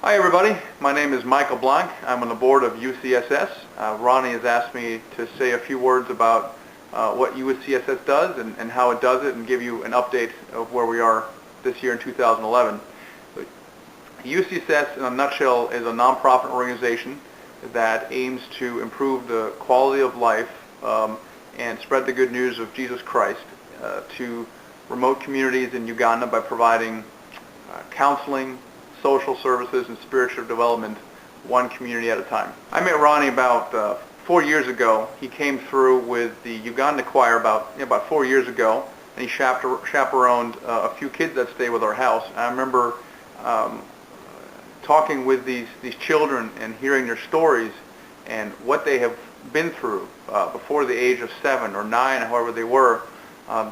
Hi everybody, my name is Michael Blanc. I'm on the board of UCSS. Ronnie has asked me to say a few words about what UCSS does and how it does it, and give you an update of where we are this year in 2011. UCSS in a nutshell is a nonprofit organization that aims to improve the quality of life and spread the good news of Jesus Christ to remote communities in Uganda by providing counseling, social services, and spiritual development one community at a time. I met Ronnie about 4 years ago. He came through with the Uganda choir about 4 years ago, and he chaperoned a few kids that stay with our house. I remember talking with these children and hearing their stories and what they have been through before the age of 7 or 9, however they were.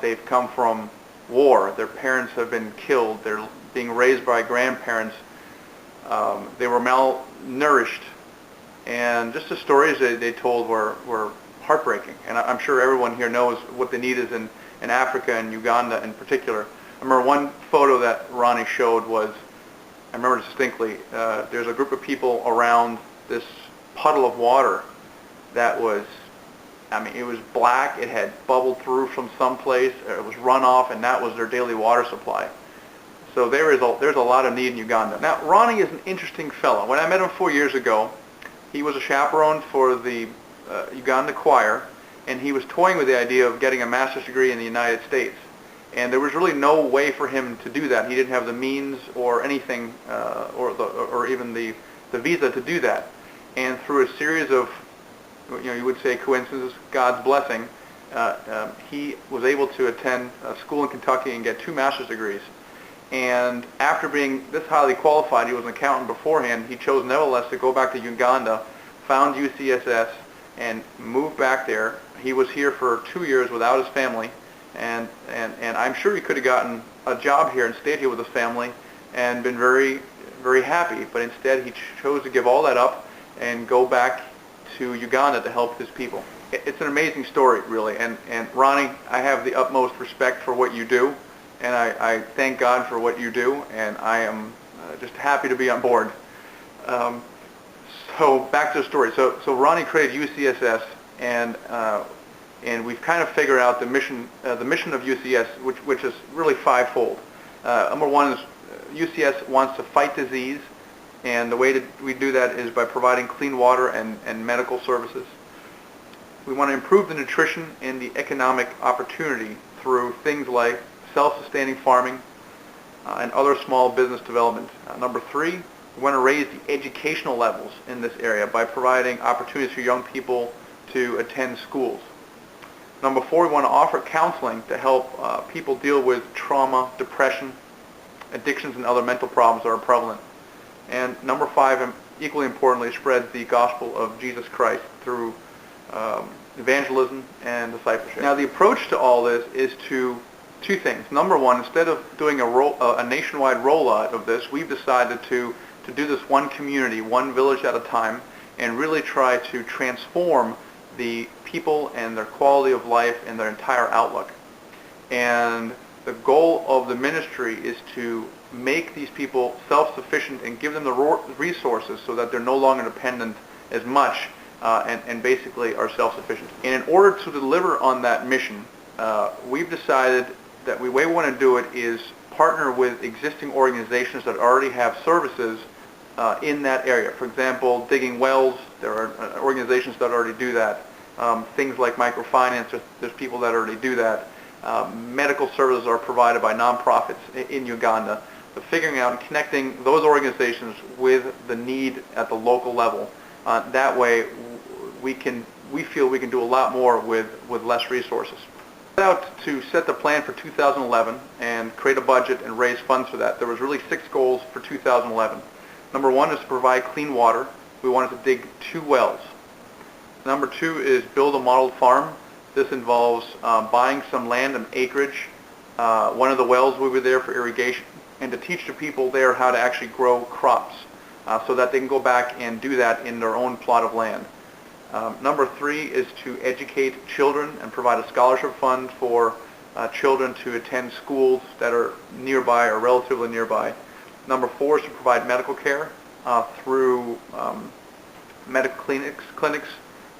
They've come from war. Their parents have been killed. They're being raised by grandparents. They were malnourished, and just the stories they told were heartbreaking. And I'm sure everyone here knows what the need is in Africa and Uganda in particular. I remember one photo that Ronnie showed was, I remember distinctly, there's a group of people around this puddle of water that was, it was black. It had bubbled through from someplace. It was runoff, and that was their daily water supply. So there's a lot of need in Uganda. Now, Ronnie is an interesting fellow. When I met him 4 years ago, he was a chaperone for the Uganda choir, and he was toying with the idea of getting a master's degree in the United States. And there was really no way for him to do that. He didn't have the means or anything, or even the visa to do that. And through a series of, you would say coincidences, God's blessing, he was able to attend a school in Kentucky and get 2 master's degrees. And after being this highly qualified, he was an accountant beforehand, he chose nevertheless to go back to Uganda, found UCSS, and moved back there. He was here for 2 years without his family, and I'm sure he could have gotten a job here and stayed here with his family and been very, very happy. But instead, he chose to give all that up and go back to Uganda to help his people. It's an amazing story, really. And Ronnie, I have the utmost respect for what you do. And I thank God for what you do, and I am just happy to be on board. So back to the story. So Ronnie created UCSS, and we've kind of figured out the mission of UCS, which is really fivefold. Number one is UCS wants to fight disease, and the way we do that is by providing clean water and medical services. We want to improve the nutrition and the economic opportunity through things like self-sustaining farming and other small business development. Number 3, we want to raise the educational levels in this area by providing opportunities for young people to attend schools. Number 4, we want to offer counseling to help people deal with trauma, depression, addictions, and other mental problems that are prevalent. And number 5, and equally importantly, spread the gospel of Jesus Christ through evangelism and discipleship. Now, the approach to all this is two things. Number 1, instead of doing a nationwide rollout of this, we've decided to do this one community, one village at a time, and really try to transform the people and their quality of life and their entire outlook. And the goal of the ministry is to make these people self-sufficient and give them the resources so that they're no longer dependent as much and basically are self-sufficient. And in order to deliver on that mission, we've decided that the way we want to do it is partner with existing organizations that already have services in that area. For example, digging wells, there are organizations that already do that. Things like microfinance, there's people that already do that. Medical services are provided by nonprofits in Uganda. So figuring out and connecting those organizations with the need at the local level. That way we feel we can do a lot more with less resources. Out to set the plan for 2011 and create a budget and raise funds for that. There was really 6 goals for 2011. Number 1 is to provide clean water. We wanted to dig 2 wells. Number 2 is build a model farm. This involves buying some land and acreage. One of the wells will be there for irrigation, and to teach the people there how to actually grow crops so that they can go back and do that in their own plot of land. Number 3 is to educate children and provide a scholarship fund for children to attend schools that are nearby or relatively nearby. Number 4 is to provide medical care. through medical clinics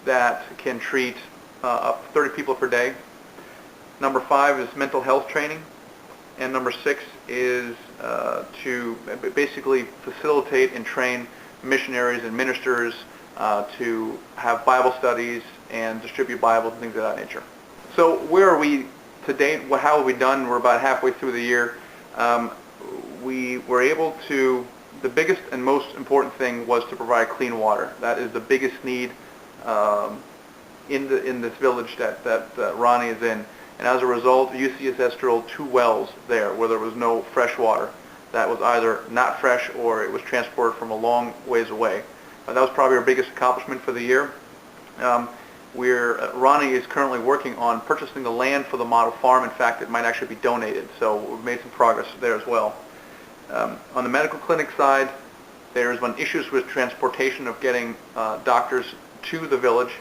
that can treat up to 30 people per day. Number 5 is mental health training. And number 6 is to basically facilitate and train missionaries and ministers to have Bible studies and distribute Bibles and things of that nature. So where are we to date? How have we done? We're about halfway through the year. We were able to, the biggest and most important thing was to provide clean water. That is the biggest need in this village that Ronnie is in. And as a result, UCSS drilled 2 wells there where there was no fresh water. That was either not fresh or it was transported from a long ways away. That was probably our biggest accomplishment for the year. Ronnie is currently working on purchasing the land for the model farm. In fact, it might actually be donated, so we've made some progress there as well. On the medical clinic side, there's been issues with transportation of getting doctors to the village.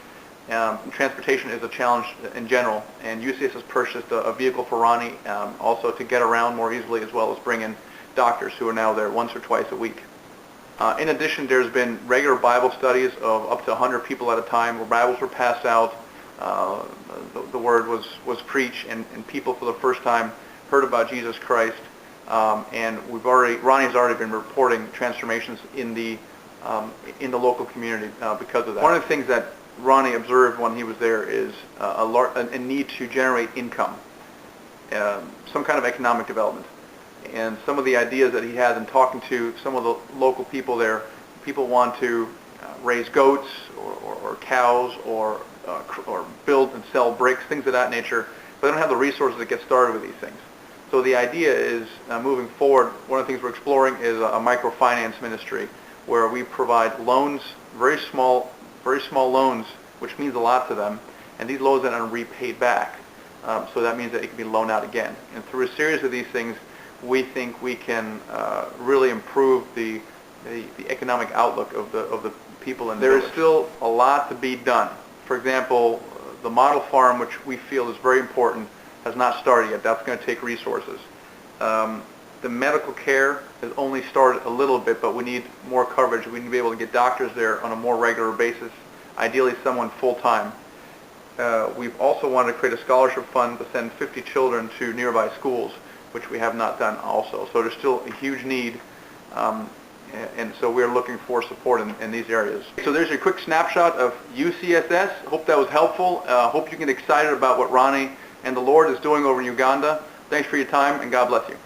Transportation is a challenge in general, and UCSS has purchased a vehicle for Ronnie also to get around more easily, as well as bring in doctors who are now there once or twice a week. In addition, there's been regular Bible studies of up to 100 people at a time where Bibles were passed out, the Word was preached, and people for the first time heard about Jesus Christ. And Ronnie's already been reporting transformations in the local community because of that. One of the things that Ronnie observed when he was there is a need to generate income, some kind of economic development. And some of the ideas that he has in talking to some of the local people there, people want to raise goats or cows or build and sell bricks, things of that nature, but they don't have the resources to get started with these things. So the idea is, moving forward, one of the things we're exploring is a microfinance ministry where we provide loans, very small loans, which means a lot to them, and these loans then are repaid back. So that means that it can be loaned out again. And through a series of these things, we think we can really improve the economic outlook of the people in the village. There is still a lot to be done. For example, the model farm, which we feel is very important, has not started yet. That's going to take resources. The medical care has only started a little bit, but we need more coverage. We need to be able to get doctors there on a more regular basis, ideally someone full-time. We've also wanted to create a scholarship fund to send 50 children to nearby schools, which we have not done also. So there's still a huge need, and so we're looking for support in these areas. So there's a quick snapshot of UCSS. Hope that was helpful. Hope you get excited about what Ronnie and the Lord is doing over in Uganda. Thanks for your time, and God bless you.